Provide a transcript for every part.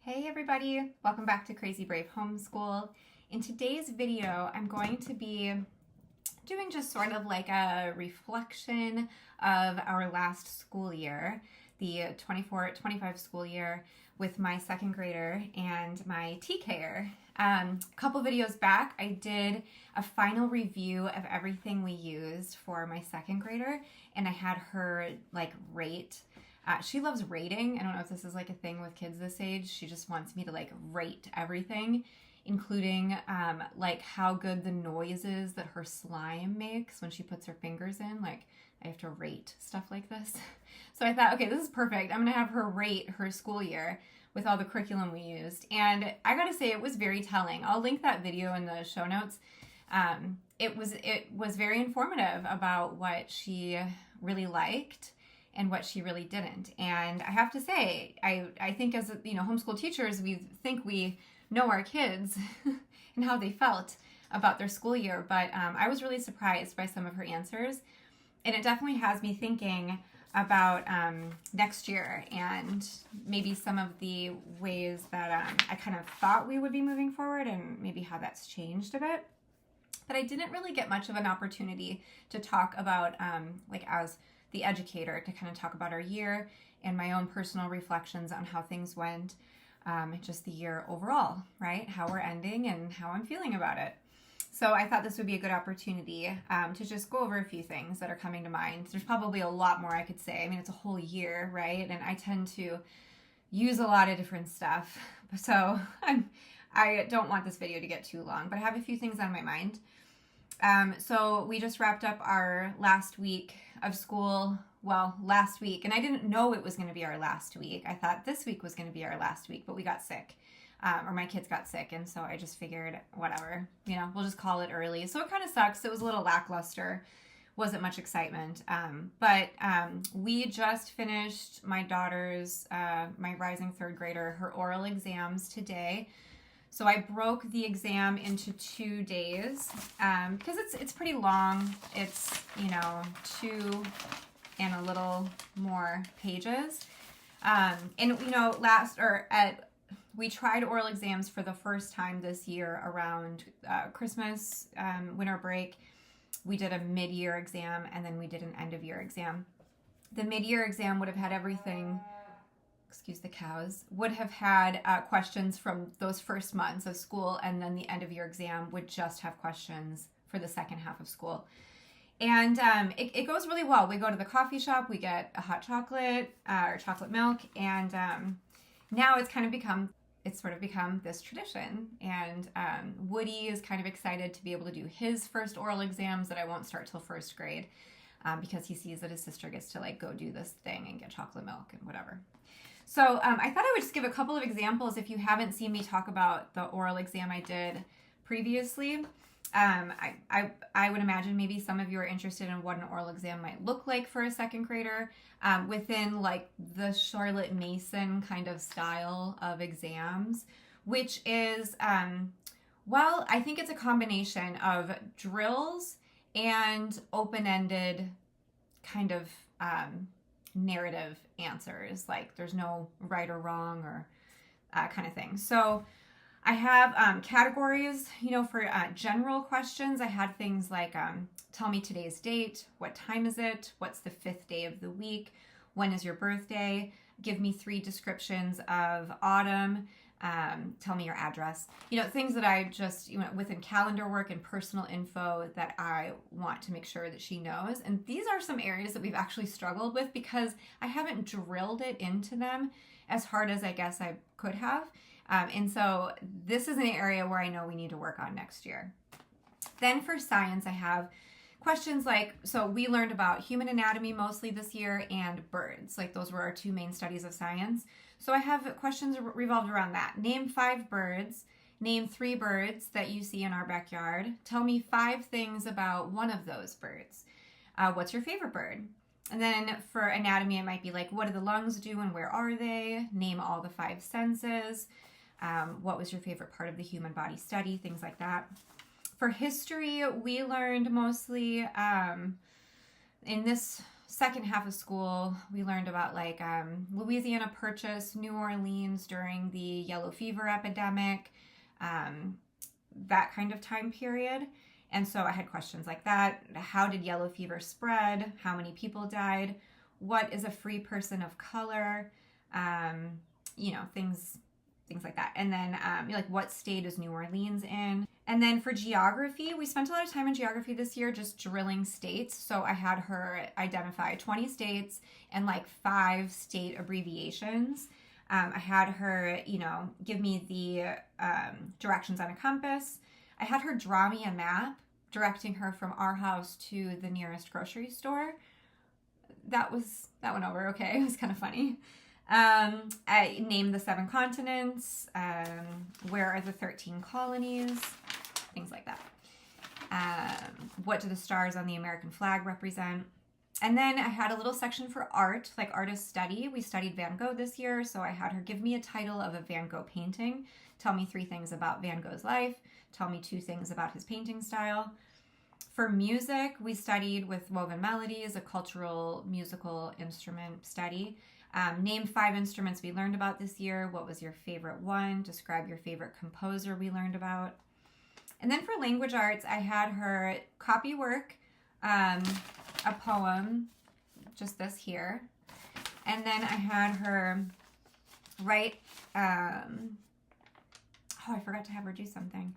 Hey everybody, welcome back to Crazy Brave Homeschool. In today's video, I'm going to be doing just sort of like a reflection of our last school year, the 24-25 school year with my second grader and my TKer. A couple videos back, I did a final review of everything we used for my second grader, and I had her like rate. She loves rating. I don't know if this is like a thing with kids this age. She just wants me to like rate everything, including like how good the noise is that her slime makes when she puts her fingers in. Like I have to rate stuff like this. So I thought, okay, this is perfect. I'm gonna have her rate her school year with all the curriculum we used. And I gotta say, it was very telling. I'll link that video in the show notes. It was very informative about what she really liked and what she really didn't. And I have to say, I think as homeschool teachers, we think we know our kids and how they felt about their school year, but I was really surprised by some of her answers, and it definitely has me thinking about next year and maybe some of the ways that I kind of thought we would be moving forward and maybe how that's changed a bit. But I didn't really get much of an opportunity to talk about like as the educator, to kind of talk about our year and my own personal reflections on how things went, just the year overall, right? How we're ending and how I'm feeling about it. So I thought this would be a good opportunity to just go over a few things that are coming to mind. There's probably a lot more I could say. I mean, it's a whole year, right? And I tend to use a lot of different stuff. So I don't want this video to get too long, but I have a few things on my mind. So we just wrapped up our last week of school, last week, and I didn't know it was going to be our last week. I thought this week was going to be our last week, but we got sick, or my kids got sick, and so I just figured, whatever, we'll just call it early. So it kind of sucks. It was a little lackluster. Wasn't much excitement, but we just finished my daughter's, my rising third grader, her oral exams today. So I broke the exam into 2 days because it's pretty long. It's 2 and a little more pages. We tried oral exams for the first time this year around Christmas, winter break. We did a mid-year exam, and then we did an end-of-year exam. The mid-year exam would have had everything. Excuse the cows, would have had questions from those first months of school, and then the end of year exam would just have questions for the second half of school. And it goes really well. We go to the coffee shop, we get a hot chocolate or chocolate milk, and now it's sort of become this tradition. And Woody is kind of excited to be able to do his first oral exams that I won't start till first grade because he sees that his sister gets to like go do this thing and get chocolate milk and whatever. So I thought I would just give a couple of examples if you haven't seen me talk about the oral exam I did previously. I would imagine maybe some of you are interested in what an oral exam might look like for a second grader within like the Charlotte Mason kind of style of exams, which is, I think it's a combination of drills and open-ended kind of narrative answers, like there's no right or wrong or kind of thing. So I have categories, for general questions. I had things like tell me today's date, what time is it, what's the 5th day of the week, when is your birthday, give me 3 descriptions of autumn, tell me your address, things that I just, within calendar work and personal info that I want to make sure that she knows. And these are some areas that we've actually struggled with because I haven't drilled it into them as hard as I guess I could have. And so this is an area where I know we need to work on next year. Then for science, I have questions like, so we learned about human anatomy mostly this year and birds. Like those were our 2 main studies of science. So I have questions revolved around that. Name 5 birds. Name 3 birds that you see in our backyard. Tell me 5 things about one of those birds. What's your favorite bird? And then for anatomy, it might be like, what do the lungs do and where are they? Name all the 5 senses. What was your favorite part of the human body study? Things like that. For history, we learned mostly in this second half of school, we learned about like Louisiana Purchase, New Orleans during the yellow fever epidemic, that kind of time period. And so I had questions like that. How did yellow fever spread? How many people died? What is a free person of color? Things like that. And then like what state is New Orleans in? And then for geography, we spent a lot of time in geography this year just drilling states. So I had her identify 20 states and like 5 state abbreviations. I had her, give me the directions on a compass. I had her draw me a map directing her from our house to the nearest grocery store. That went over okay. It was kind of funny. I named the 7 continents. Where are the 13 colonies? Things like that. What do the stars on the American flag represent? And then I had a little section for art, like artist study. We studied Van Gogh this year, so I had her give me a title of a Van Gogh painting, tell me 3 things about Van Gogh's life, tell me 2 things about his painting style. For music, we studied with Woven Melodies, a cultural musical instrument study. Name 5 instruments we learned about this year. What was your favorite one? Describe your favorite composer we learned about. And then for language arts, I had her copy work, a poem, just this here. And then I had her write, I forgot to have her do something.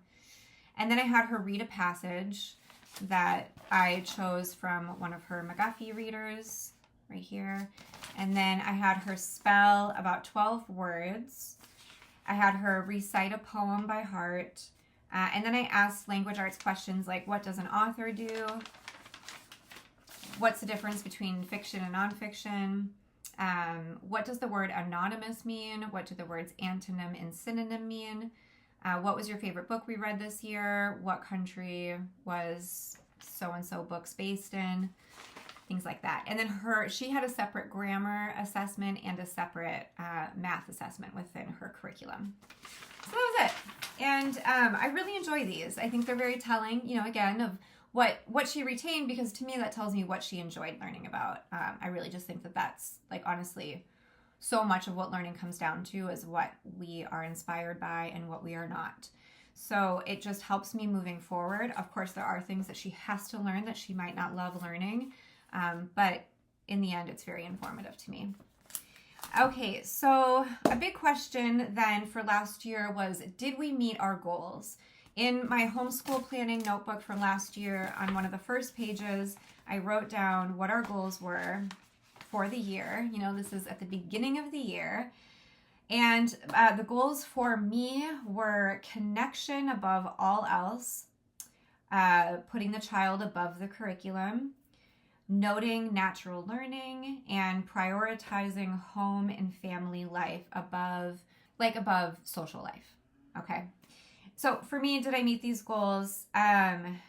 And then I had her read a passage that I chose from one of her McGuffey readers right here. And then I had her spell about 12 words. I had her recite a poem by heart. And then I asked language arts questions like, what does an author do? What's the difference between fiction and nonfiction? What does the word anonymous mean? What do the words antonym and synonym mean? What was your favorite book we read this year? What country was so-and-so books based in? Things like that. And then she had a separate grammar assessment and a separate math assessment within her curriculum. So that was it. And I really enjoy these. I think they're very telling, again, of what she retained, because to me that tells me what she enjoyed learning about. I really just think that that's, like, honestly, so much of what learning comes down to is what we are inspired by and what we are not. So it just helps me moving forward. Of course, there are things that she has to learn that she might not love learning, but in the end, it's very informative to me. Okay, so a big question then for last year was, did we meet our goals? In my homeschool planning notebook from last year, on one of the first pages, I wrote down what our goals were for the year. This is at the beginning of the year. And the goals for me were connection above all else, putting the child above the curriculum, noting natural learning, and prioritizing home and family life above social life. Okay. So for me, did I meet these goals? I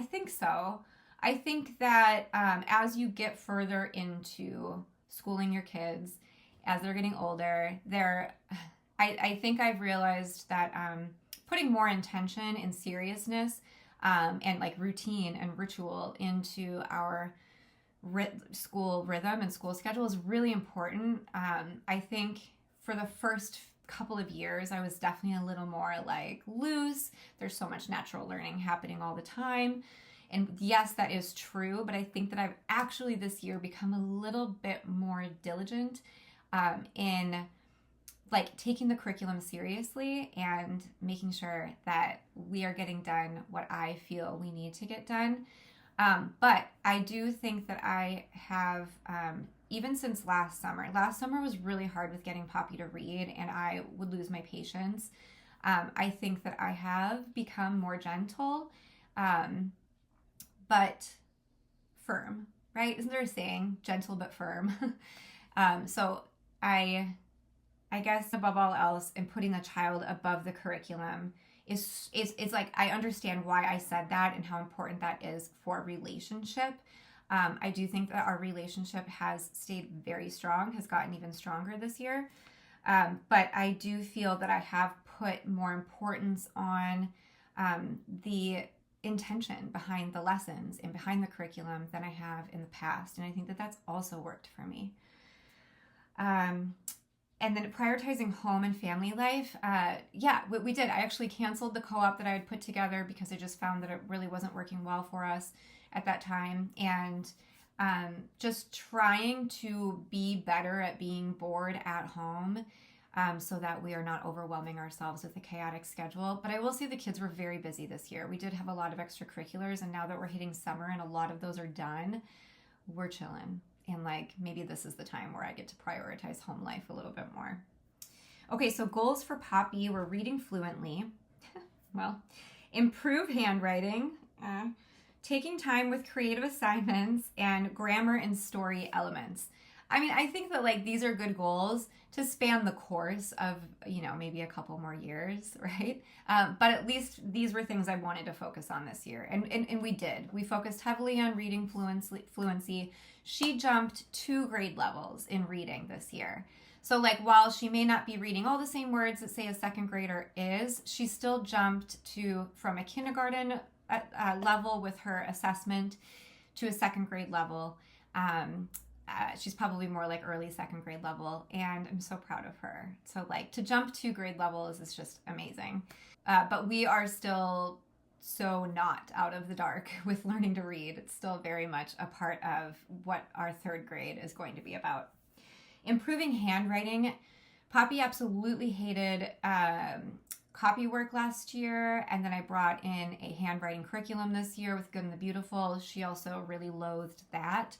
think so. I think that as you get further into schooling your kids, as they're getting older, I think I've realized that putting more intention and seriousness and like routine and ritual into our school rhythm and school schedule is really important. I think for the first couple of years, I was definitely a little more like loose. There's so much natural learning happening all the time. And yes, that is true, but I think that I've actually this year become a little bit more diligent in like taking the curriculum seriously and making sure that we are getting done what I feel we need to get done. But I do think that I have, even since last summer was really hard with getting Poppy to read, and I would lose my patience. I think that I have become more gentle, but firm, right? Isn't there a saying, gentle but firm? So I guess above all else, and putting the child above the curriculum is like, I understand why I said that and how important that is for relationship. I do think that our relationship has stayed very strong, has gotten even stronger this year. But I do feel that I have put more importance on the intention behind the lessons and behind the curriculum than I have in the past. And I think that that's also worked for me. And then prioritizing home and family life. Yeah, we did. I actually canceled the co-op that I had put together because I just found that it really wasn't working well for us at that time. And just trying to be better at being bored at home so that we are not overwhelming ourselves with a chaotic schedule. But I will say the kids were very busy this year. We did have a lot of extracurriculars, and now that we're hitting summer and a lot of those are done, we're chilling. And like, maybe this is the time where I get to prioritize home life a little bit more. Okay, so goals for Poppy were reading fluently. Well, improve handwriting, taking time with creative assignments, and grammar and story elements. I mean, I think that like these are good goals to span the course of, you know, maybe a couple more years, right? But at least these were things I wanted to focus on this year. And we did. We focused heavily on reading fluency. She jumped 2 grade levels in reading this year. So like while she may not be reading all the same words that say a second grader is, she still jumped from a kindergarten level with her assessment to a second grade level. She's probably more like early second grade level, and I'm so proud of her. So like to jump 2 grade levels is just amazing. But we are still so not out of the dark with learning to read. It's still very much a part of what our 3rd grade is going to be about. Improving handwriting. Poppy absolutely hated copy work last year, and then I brought in a handwriting curriculum this year with Good and the Beautiful. She also really loathed that.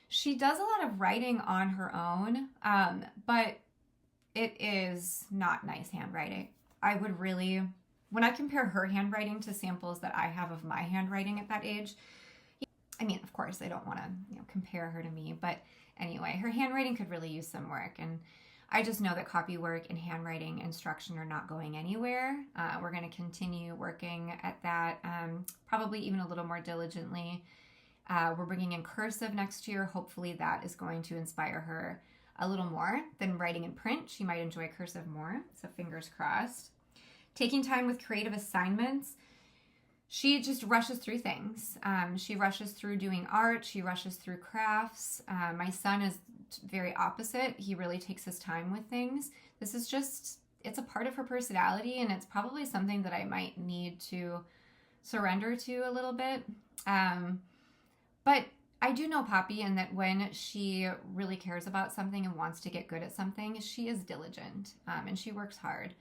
She does a lot of writing on her own, but it is not nice handwriting. I would really, when I compare her handwriting to samples that I have of my handwriting at that age, I mean, of course, I don't want to compare her to me, but anyway, her handwriting could really use some work, and I just know that copy work and handwriting instruction are not going anywhere. We're going to continue working at that, probably even a little more diligently. We're bringing in cursive next year. Hopefully that is going to inspire her a little more than writing in print. She might enjoy cursive more, so fingers crossed. Taking time with creative assignments. She just rushes through things. She rushes through doing art. She rushes through crafts. My son is very opposite. He really takes his time with things. This is just, it's a part of her personality, and it's probably something that I might need to surrender to a little bit. But I do know Poppy, and that when she really cares about something and wants to get good at something, she is diligent, and she works hard.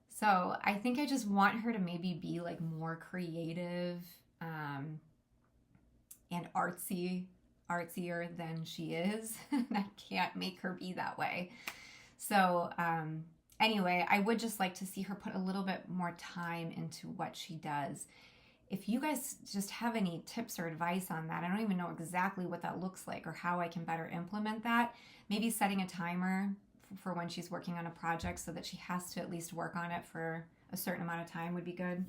So I think I just want her to maybe be like more creative and artsier than she is. I can't make her be that way. So anyway, I would just like to see her put a little bit more time into what she does. If you guys just have any tips or advice on that, I don't even know exactly what that looks like or how I can better implement that. Maybe setting a timer for when she's working on a project so that she has to at least work on it for a certain amount of time would be good.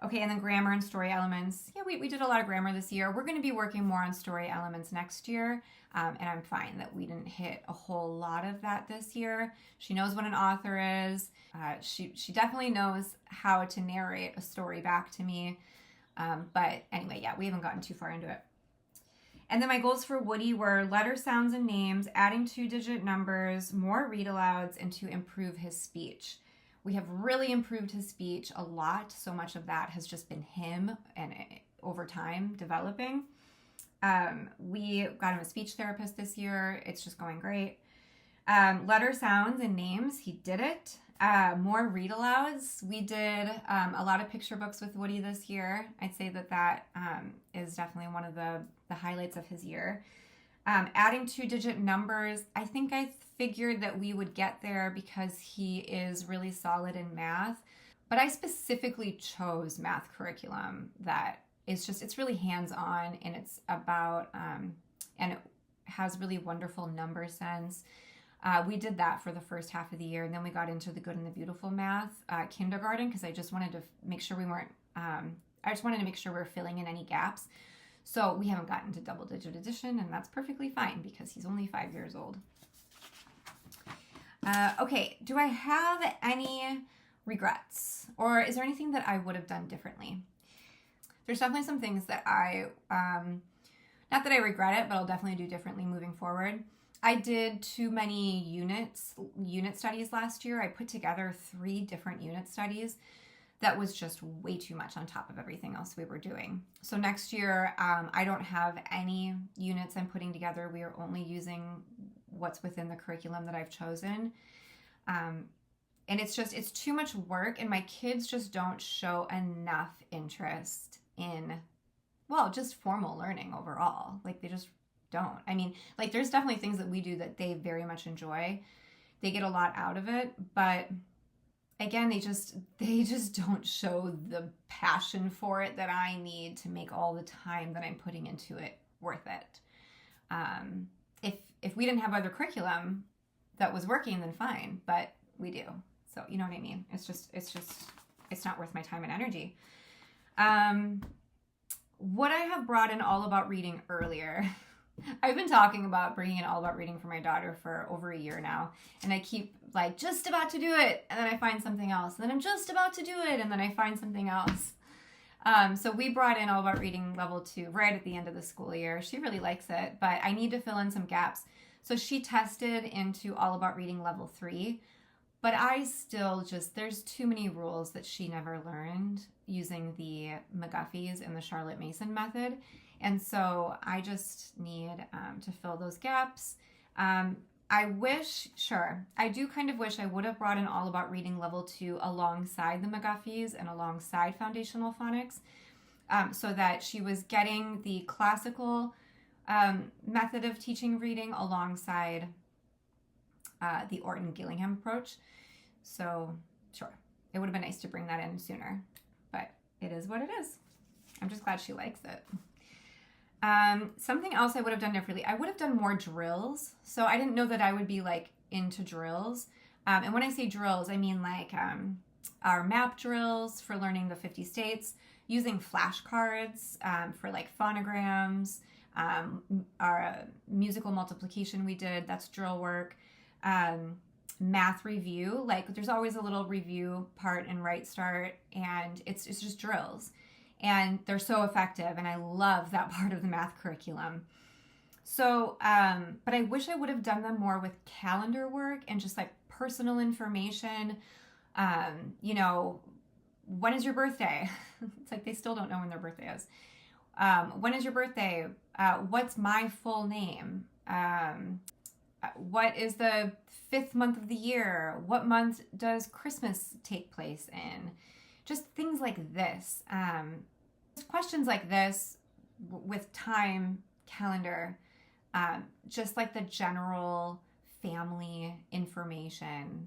Okay, and then grammar and story elements. Yeah, we did a lot of grammar this year. We're going to be working more on story elements next year, and I'm fine that we didn't hit a whole lot of that this year. She knows what an author is. She definitely knows how to narrate a story back to me. But anyway, yeah, we haven't gotten too far into it. And then my goals for Woody were letter sounds and names, adding 2-digit numbers, more read-alouds, and to improve his speech. We have really improved his speech a lot. So much of that has just been him and over time developing. We got him a speech therapist this year. It's just going great. Letter sounds and names, he did it. More read-alouds. We did a lot of picture books with Woody this year. I'd say that is definitely one of the highlights of his year. Adding 2-digit numbers, I think I figured that we would get there because he is really solid in math. But I specifically chose math curriculum that is just, it's really hands-on, and it's about, and it has really wonderful number sense. We did that for the first half of the year, and then we got into the Good and the Beautiful math kindergarten because I just wanted to make sure we weren't, I just wanted to make sure we were filling in any gaps. So we haven't gotten to double-digit addition, and that's perfectly fine because he's only 5 years old. Okay, do I have any regrets, or is there anything that I would have done differently? there's definitely some things that not that I regret it, but I'll definitely do differently moving forward. I did too many unit studies last year. I put together 3 different unit studies. That was just way too much on top of everything else we were doing. So next year, I don't have any units I'm putting together. We are only using what's within the curriculum that I've chosen. And it's too much work, and my kids just don't show enough interest in, well, just formal learning overall. Like, they just don't. I mean, like, there's definitely things that we do that they very much enjoy. They get a lot out of it, but again, they just don't show the passion for it that I need to make all the time that I'm putting into it worth it. If we didn't have other curriculum that was working, then fine, but we do. So you know what I mean? It's not worth my time and energy. What I have brought in All About Reading earlier, I've been talking about bringing in All About Reading for my daughter for over a year now, and I keep like just about to do it, and then I find something else, and then I'm just about to do it, and then I find something else. So we brought in All About Reading level 2 right at the end of the school year. She really likes it, but I need to fill in some gaps. So she tested into All About Reading level 3, but I still there's too many rules that she never learned using the McGuffies and the Charlotte Mason method. And so I just need to fill those gaps. I do kind of wish I would have brought in All About Reading level 2 alongside the McGuffies and alongside foundational phonics, so that she was getting the classical method of teaching reading alongside the Orton-Gillingham approach. So sure, it would have been nice to bring that in sooner, but it is what it is. I'm just glad she likes it. Something else I would have done differently, I would have done more drills. So I didn't know that I would be like into drills. And when I say drills, I mean like our map drills for learning the 50 states, using flashcards for like phonograms, our musical multiplication we did, that's drill work. Math review, like there's always a little review part in Right Start, and it's just drills. And they're so effective, and I love that part of the math curriculum. So, but I wish I would have done them more with calendar work and just like personal information. You know, when is your birthday? It's like they still don't know when their birthday is. When is your birthday? What's my full name? What is the 5th month of the year? What month does Christmas take place in? Just things like this. Questions like this with time, calendar, just like the general family information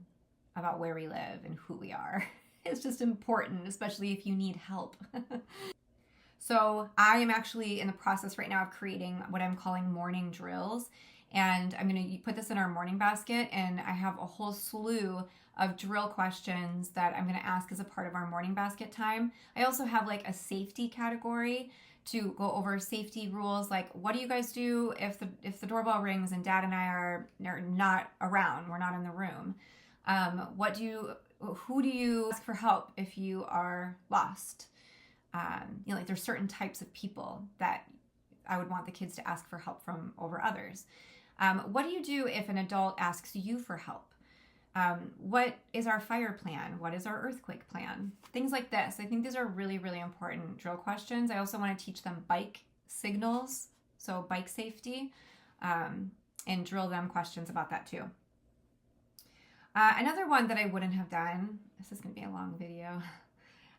about where we live and who we are. It's just important, especially if you need help. So I am actually in the process right now of creating what I'm calling morning drills. And I'm going to put this in our morning basket, and I have a whole slew of drill questions that I'm going to ask as a part of our morning basket time. I also have like a safety category to go over safety rules, like what do you guys do if the doorbell rings and Dad and I are not around, we're not in the room? Who do you ask for help if you are lost? You know, like there's certain types of people that I would want the kids to ask for help from over others. What do you do if an adult asks you for help? What is our fire plan? What is our earthquake plan? Things like this. I think these are really, really important drill questions. I also want to teach them bike signals, so bike safety, and drill them questions about that too. Another one that I wouldn't have done, this is going to be a long video,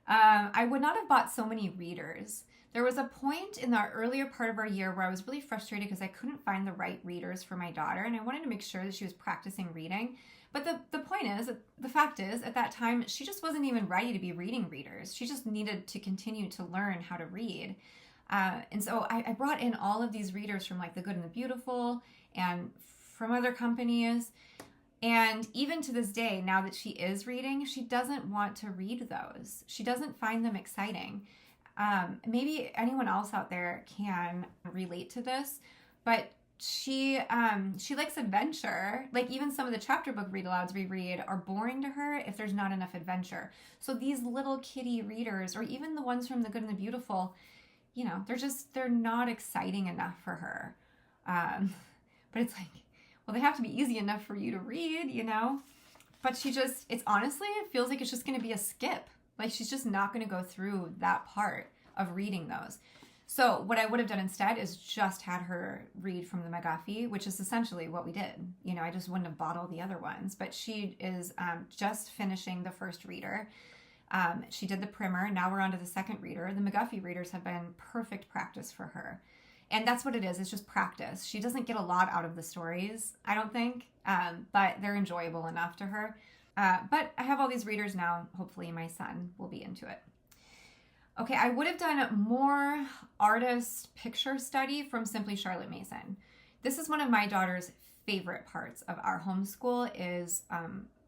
I would not have bought so many readers. There was a point in the earlier part of our year where I was really frustrated because I couldn't find the right readers for my daughter, and I wanted to make sure that she was practicing reading. But the fact is, at that time, she just wasn't even ready to be reading readers. She just needed to continue to learn how to read. And so I brought in all of these readers from like The Good and the Beautiful and from other companies. And even to this day, now that she is reading, she doesn't want to read those. She doesn't find them exciting. Maybe anyone else out there can relate to this, but she likes adventure. Like even some of the chapter book read-alouds we read are boring to her if there's not enough adventure. So these little kitty readers, or even the ones from The Good and the Beautiful, you know, they're not exciting enough for her. But it's like, well, they have to be easy enough for you to read, you know? But it's honestly, it feels like it's just going to be a skip. Like she's just not going to go through that part of reading those. So what I would have done instead is just had her read from the McGuffey, which is essentially what we did. You know, I just wouldn't have bought all the other ones. But she is just finishing the first reader. She did the primer. Now we're on to the second reader. The McGuffey readers have been perfect practice for her. And that's what it is. It's just practice. She doesn't get a lot out of the stories, I don't think, but they're enjoyable enough to her. But I have all these readers now. Hopefully my son will be into it. Okay, I would have done more artist picture study from Simply Charlotte Mason. This is one of my daughter's favorite parts of our homeschool is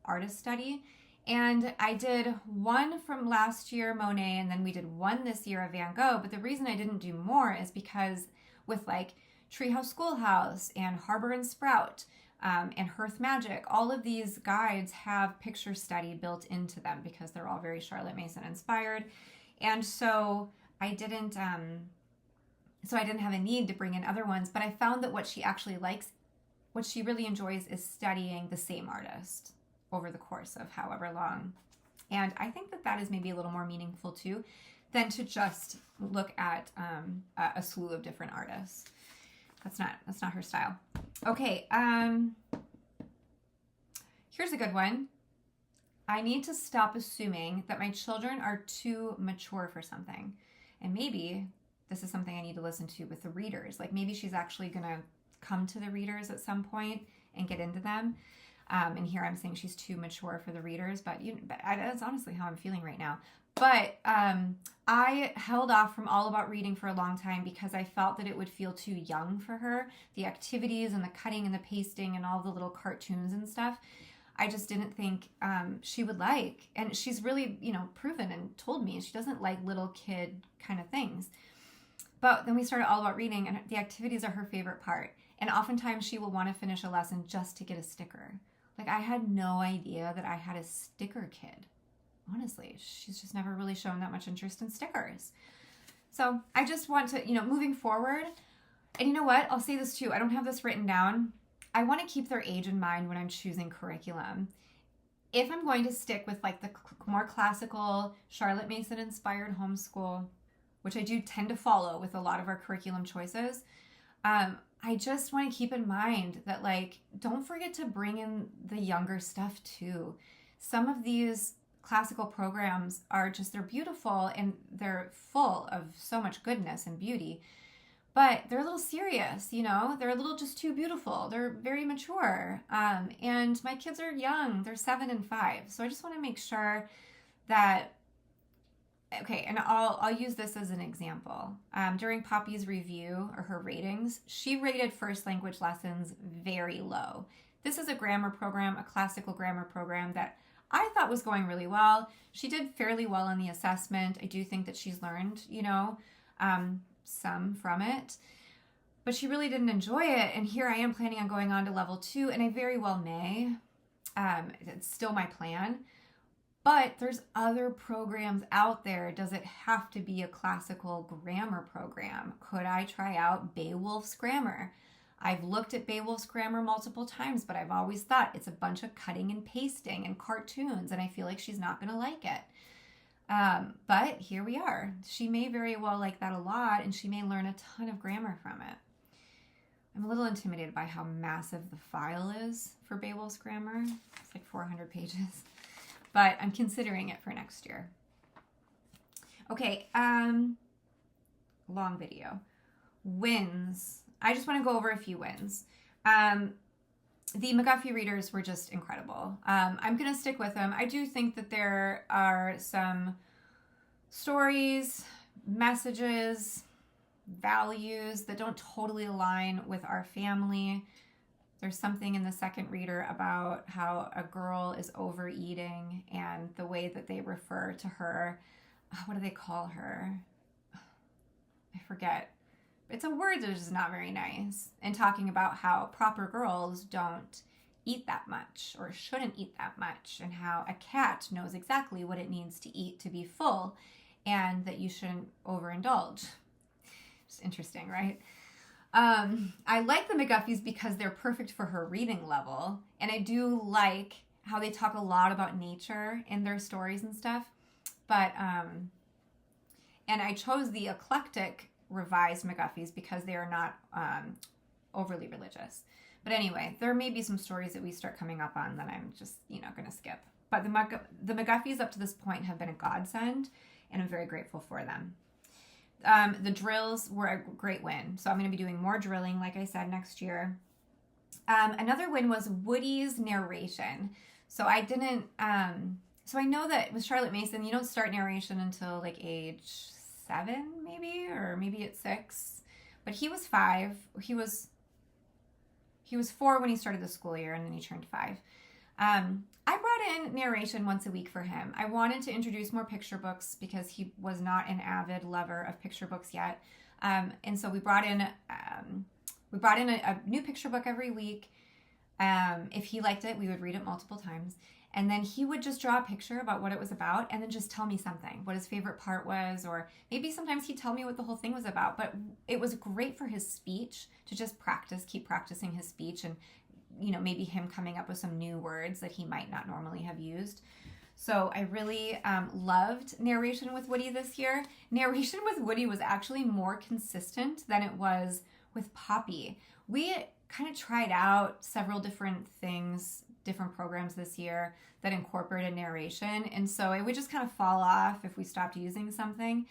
artist study. And I did one from last year, Monet, and then we did one this year of Van Gogh. But the reason I didn't do more is because with like Treehouse Schoolhouse and Harbor and Sprout and Hearth Magic, all of these guides have picture study built into them because they're all very Charlotte Mason inspired. And so I didn't have a need to bring in other ones, but I found that what she actually likes, what she really enjoys is studying the same artist over the course of however long. And I think that is maybe a little more meaningful too than to just look at a slew of different artists. That's not her style. Okay, here's a good one. I need to stop assuming that my children are too mature for something. And maybe this is something I need to listen to with the readers. Like maybe she's actually going to come to the readers at some point and get into them. And here I'm saying she's too mature for the readers, but that's honestly how I'm feeling right now. But I held off from All About Reading for a long time because I felt that it would feel too young for her. The activities and the cutting and the pasting and all the little cartoons and stuff, I just didn't think she would like. And she's really, proven and told me she doesn't like little kid kind of things. But then we started All About Reading, and the activities are her favorite part. And oftentimes she will want to finish a lesson just to get a sticker. Like, I had no idea that I had a sticker kid. Honestly, she's just never really shown that much interest in stickers. So I just want to, moving forward, and you know what? I'll say this too. I don't have this written down. I want to keep their age in mind when I'm choosing curriculum. If I'm going to stick with like the more classical Charlotte Mason inspired homeschool, which I do tend to follow with a lot of our curriculum choices, I just want to keep in mind that don't forget to bring in the younger stuff too. Some of these classical programs they're beautiful and they're full of so much goodness and beauty, but they're a little serious, they're a little just too beautiful. They're very mature. And my kids are young, they're 7 and 5. So I just want to make sure that, okay, and I'll use this as an example. During Poppy's review or her ratings, she rated first language lessons very low. This is a grammar program, a classical grammar program that I thought was going really well. She did fairly well on the assessment. I do think that she's learned, some from it, but she really didn't enjoy it. And here I am planning on going on to level 2, and I very well may. It's still my plan. But there's other programs out there. Does it have to be a classical grammar program? Could I try out Beowulf's grammar? I've looked at Beowulf's grammar multiple times, but I've always thought it's a bunch of cutting and pasting and cartoons, and I feel like she's not going to like it. But here we are. She may very well like that a lot, and she may learn a ton of grammar from it. I'm a little intimidated by how massive the file is for Beowulf's grammar. It's like 400 pages. But I'm considering it for next year. Okay, long video. Wins. I just want to go over a few wins. The McGuffey readers were just incredible. I'm going to stick with them. I do think that there are some stories, messages, values that don't totally align with our family. There's something in the second reader about how a girl is overeating and the way that they refer to her. What do they call her? I forget. it's a word that is not very nice, and talking about how proper girls don't eat that much or shouldn't eat that much, and how a cat knows exactly what it needs to eat to be full, and that you shouldn't overindulge. It's interesting, right? I like the McGuffies because they're perfect for her reading level, and I do like how they talk a lot about nature in their stories and stuff. But and I chose the eclectic revised McGuffies because they are not overly religious. But anyway, there may be some stories that we start coming up on that I'm just, going to skip. But the McGuffies up to this point have been a godsend, and I'm very grateful for them. The drills were a great win. So I'm going to be doing more drilling, like I said, next year. Another win was Woody's narration. So I didn't, so I know that with Charlotte Mason, you don't start narration until like age 7, maybe, or maybe at 6. But he was 5. He was 4 when he started the school year, and then he turned 5. I brought in narration once a week for him. I wanted to introduce more picture books because he was not an avid lover of picture books yet. And so we brought in a new picture book every week. If he liked it, we would read it multiple times. And then he would just draw a picture about what it was about and then just tell me something, what his favorite part was, or maybe sometimes he'd tell me what the whole thing was about. But it was great for his speech to just keep practicing his speech, and maybe him coming up with some new words that he might not normally have used. So I really loved narration with Woody this year. Narration with Woody was actually more consistent than it was with Poppy. We kind of tried out several different things, different programs this year that incorporated narration, and so it would just kind of fall off if we stopped using something.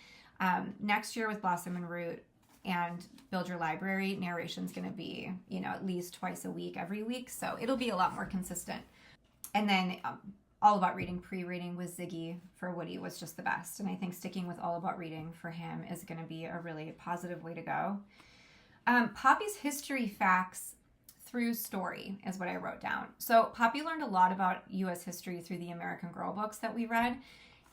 Next year with Blossom and Root and Build Your Library, narration's going to be, at least twice a week, every week, so it'll be a lot more consistent. And then All About Reading pre-reading with Ziggy for Woody was just the best, and I think sticking with All About Reading for him is going to be a really positive way to go. Poppy's history facts through story is what I wrote down. So Poppy learned a lot about U.S. history through the American Girl books that we read.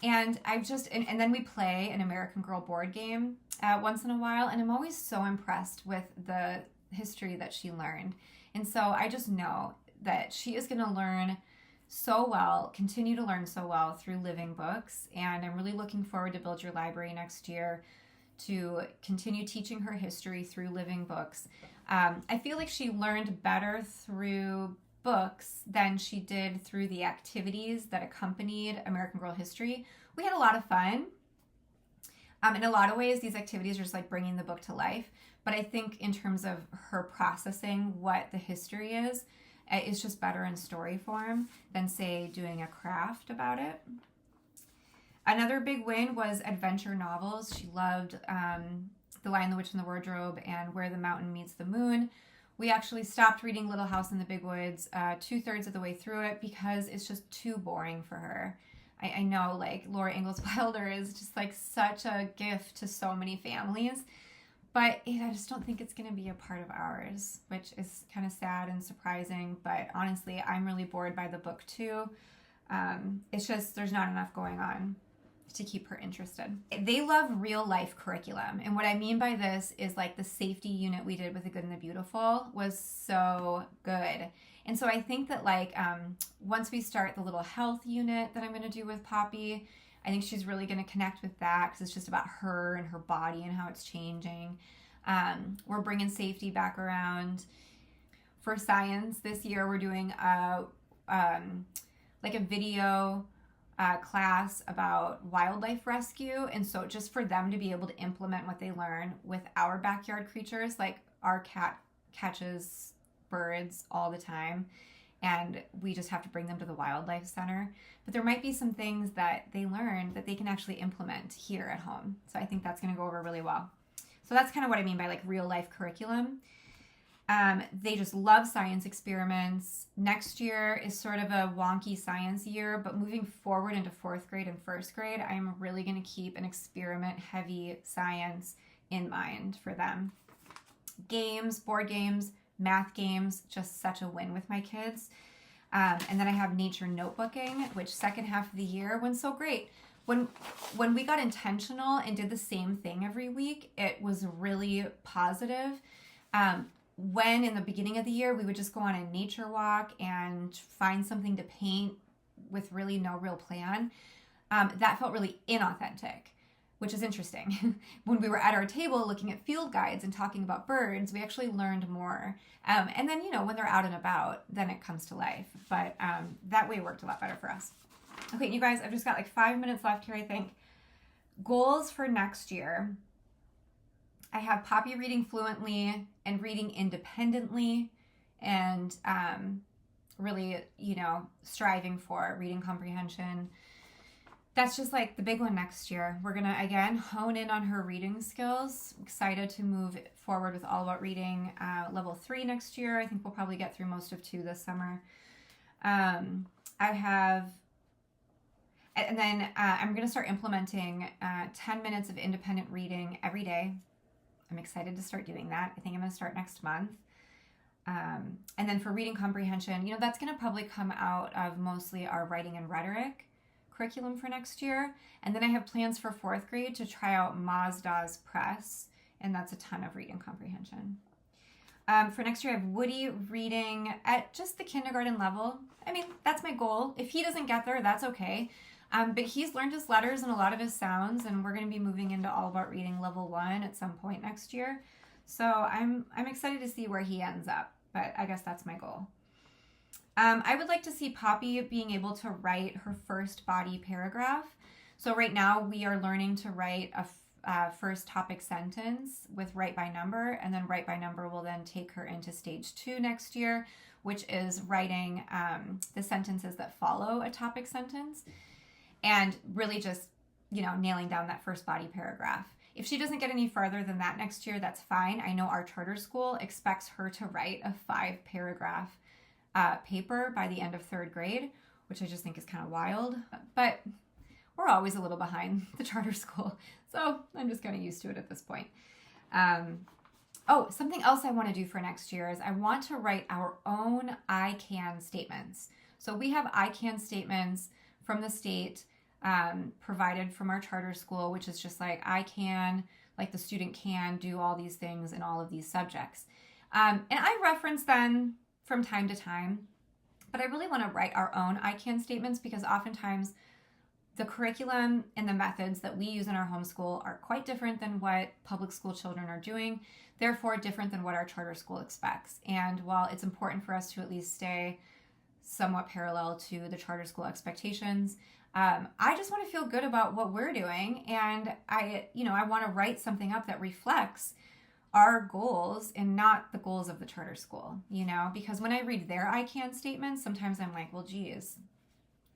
And and then we play an American Girl board game once in a while. And I'm always so impressed with the history that she learned. And so I just know that she is going to learn so well, continue to learn so well through living books. And I'm really looking forward to Build Your Library next year to continue teaching her history through living books. I feel like she learned better through books than she did through the activities that accompanied American Girl history. We had a lot of fun. In a lot of ways, these activities are just like bringing the book to life. But I think in terms of her processing what the history is, it's just better in story form than, say, doing a craft about it. Another big win was adventure novels. She loved The Lion, the Witch, and the Wardrobe and Where the Mountain Meets the Moon. We actually stopped reading Little House in the Big Woods 2/3 of the way through it because it's just too boring for her. I know, like, Laura Ingalls Wilder is just like such a gift to so many families, but I just don't think it's going to be a part of ours, which is kind of sad and surprising. But honestly, I'm really bored by the book too. It's just there's not enough going on to keep her interested. They love real life curriculum. And what I mean by this is like the safety unit we did with The Good and the Beautiful was so good. And so I think that like once we start the little health unit that I'm going to do with Poppy, I think she's really going to connect with that because it's just about her and her body and how it's changing. We're bringing safety back around. For science this year, we're doing a video class about wildlife rescue, and so just for them to be able to implement what they learn with our backyard creatures, like our cat catches birds all the time and we just have to bring them to the wildlife center, but there might be some things that they learn that they can actually implement here at home, so I think that's going to go over really well. So that's kind of what I mean by like real life curriculum. They just love science experiments. Next year is sort of a wonky science year, but moving forward into 4th grade and 1st grade, I'm really going to keep an experiment-heavy science in mind for them. Games, board games, math games, just such a win with my kids. And then I have nature notebooking, which second half of the year went so great. when we got intentional and did the same thing every week, it was really positive. When in the beginning of the year, we would just go on a nature walk and find something to paint with really no real plan, that felt really inauthentic, which is interesting. When we were at our table looking at field guides and talking about birds, we actually learned more. And then, when they're out and about, then it comes to life. But that way worked a lot better for us. Okay, you guys, I've just got like 5 minutes left here, I think. Goals for next year. I have Poppy reading fluently and reading independently, and really, striving for reading comprehension. That's just like the big one next year. We're going to, again, hone in on her reading skills. Excited to move forward with All About Reading level 3 next year. I think we'll probably get through most of 2 this summer. I'm going to start implementing 10 minutes of independent reading every day. I'm excited to start doing that. I think I'm going to start next month. And then for reading comprehension, that's going to probably come out of mostly our writing and rhetoric curriculum for next year. And then I have plans for 4th grade to try out Mazda's Press, and that's a ton of reading comprehension. For next year, I have Woody reading at just the kindergarten level. I mean, that's my goal. If he doesn't get there, that's okay. But he's learned his letters and a lot of his sounds, and we're going to be moving into All About Reading level 1 at some point next year. So I'm excited to see where he ends up, but I guess that's my goal. I would like to see Poppy being able to write her first body paragraph. So right now we are learning to write a first topic sentence with write by number, and then write by number will then take her into stage 2 next year, which is writing the sentences that follow a topic sentence. And really just, nailing down that first body paragraph. If she doesn't get any farther than that next year, that's fine. I know our charter school expects her to write a 5-paragraph paper by the end of 3rd grade, which I just think is kind of wild. But we're always a little behind the charter school, so I'm just kind of used to it at this point. Something else I want to do for next year is I want to write our own I can statements. So we have I can statements from the state, provided from our charter school, which is just like I can, like the student can do all these things in all of these subjects. And I reference them from time to time, but I really want to write our own I can statements because oftentimes the curriculum and the methods that we use in our homeschool are quite different than what public school children are doing, therefore different than what our charter school expects. And while it's important for us to at least stay somewhat parallel to the charter school expectations, I just want to feel good about what we're doing, and I want to write something up that reflects our goals and not the goals of the charter school, because when I read their I can statements, sometimes I'm like, well, geez,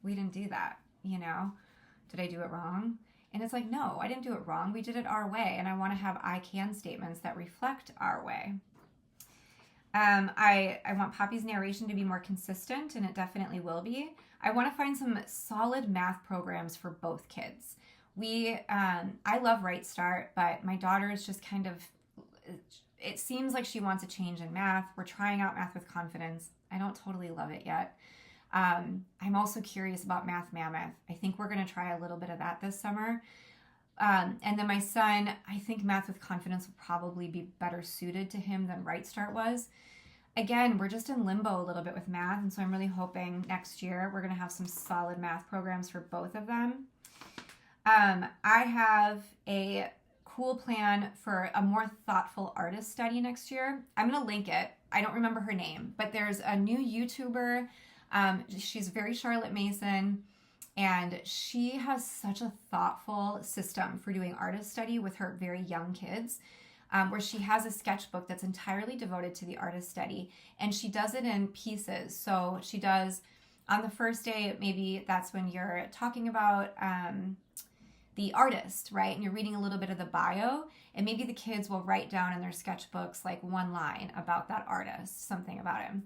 we didn't do that, did I do it wrong? And it's like, no, I didn't do it wrong. We did it our way, and I want to have I can statements that reflect our way. I want Poppy's narration to be more consistent, and it definitely will be. I want to find some solid math programs for both kids. I love Right Start, but my daughter is just kind of, it seems like she wants a change in math. We're trying out Math with Confidence. I don't totally love it yet. I'm also curious about Math Mammoth. I think we're going to try a little bit of that this summer. And then my son, I think Math with Confidence will probably be better suited to him than Right Start was. Again, we're just in limbo a little bit with math, and so I'm really hoping next year we're going to have some solid math programs for both of them. I have a cool plan for a more thoughtful artist study next year. I'm going to link it. I don't remember her name, but there's a new YouTuber. She's very Charlotte Mason, and she has such a thoughtful system for doing artist study with her very young kids, where she has a sketchbook that's entirely devoted to the artist study, and she does it in pieces. So she does, on the first day, maybe that's when you're talking about the artist, right? And you're reading a little bit of the bio, and maybe the kids will write down in their sketchbooks like one line about that artist, something about him.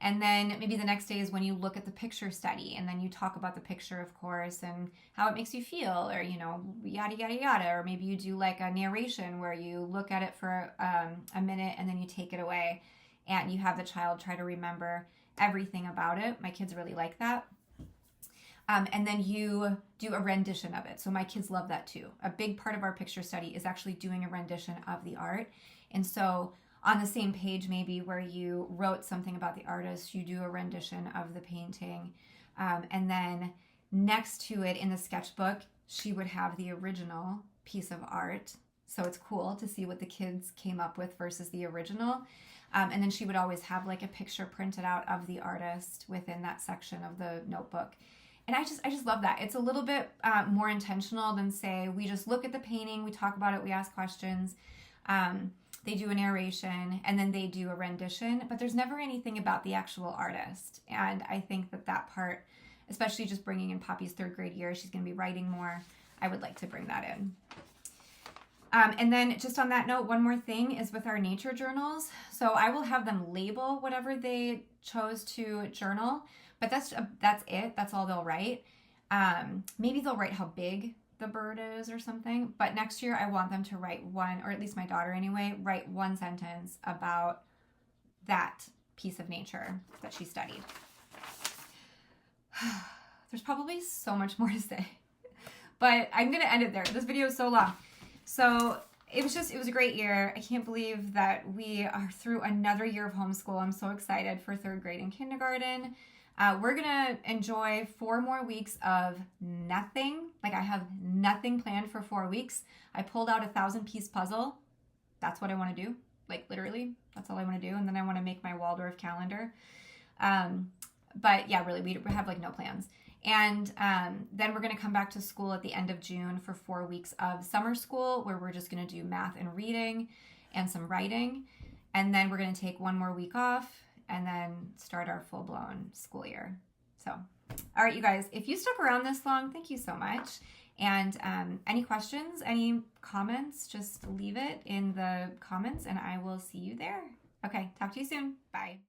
And then maybe the next day is when you look at the picture study, and then you talk about the picture, of course, and how it makes you feel, or, yada, yada, yada. Or maybe you do like a narration where you look at it for a minute and then you take it away and you have the child try to remember everything about it. My kids really like that. And then you do a rendition of it. So my kids love that too. A big part of our picture study is actually doing a rendition of the art. And so on the same page, maybe where you wrote something about the artist, you do a rendition of the painting. And then next to it in the sketchbook, she would have the original piece of art. So it's cool to see what the kids came up with versus the original. And then she would always have like a picture printed out of the artist within that section of the notebook. And I just love that. It's a little bit more intentional than, say, we just look at the painting, we talk about it, we ask questions. They do a narration, and then they do a rendition, but there's never anything about the actual artist. And I think that part, especially just bringing in Poppy's 3rd grade year, she's going to be writing more. I would like to bring that in. And then just on that note, one more thing is with our nature journals. So I will have them label whatever they chose to journal, but that's it. That's all they'll write. Maybe they'll write how big the bird is or something, but next year I want them to write one, or at least my daughter anyway, write one sentence about that piece of nature that she studied. There's probably so much more to say, but I'm going to end it there. This video is so long. So it was a great year. I can't believe that we are through another year of homeschool. I'm so excited for 3rd grade and kindergarten. We're going to enjoy 4 more weeks of nothing. Like, I have nothing planned for 4 weeks. I pulled out a 1,000-piece puzzle. That's what I want to do. Like, literally, that's all I want to do. And then I want to make my Waldorf calendar. But yeah, really, we have like no plans. And then we're going to come back to school at the end of June for 4 weeks of summer school, where we're just going to do math and reading and some writing. And then we're going to take 1 more week off and then start our full-blown school year. So, all right, you guys, if you stuck around this long, thank you so much. And any questions, any comments, just leave it in the comments and I will see you there. Okay, talk to you soon. Bye.